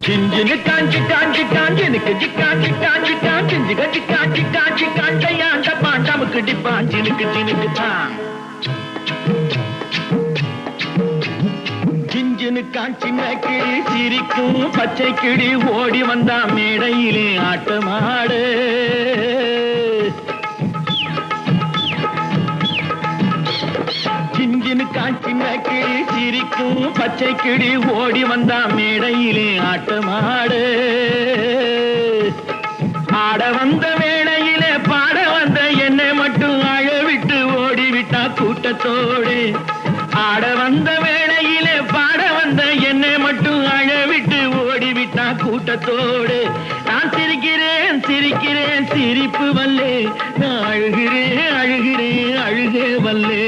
சிஞ்சினு காஞ்சி காஞ்சி காஞ்சி எனக்கு ஜிக்காஞ்சி காஞ்சி காஞ்சி ஜிகஜி காஞ்சி காஞ்சி காஞ்சையாண்ட பாண்டாமுக்கு டிப்பான் ஜினுக்கு ஜினுக்கு தான் ஜிஞ்சினு காஞ்சி கிளி சிரிக்கும் பச்சை கிளி ஓடி வந்தா மேடையிலே ஆட்டமாடு சிஞ்சினு காஞ்சி கிளி சிரிக்கும் பச்சை கிளி ஓடி வந்தா மேடையிலே ஆட்டமாடு ஆட வந்த வேளையிலே பாட வந்த என்னை மட்டும் அழவிட்டு ஓடிவிட்டா கூட்டத்தோடு ஆட வந்த வேளையிலே பாட வந்த என்னை மட்டும் அழவிட்டு ஓடிவிட்டா கூட்டத்தோடு நான் சிரிக்கிறேன் சிரிக்கிறேன் சிரிப்பு வல்லே நான் அழுகிறேன் அழுகிறேன் அழுகே வல்லே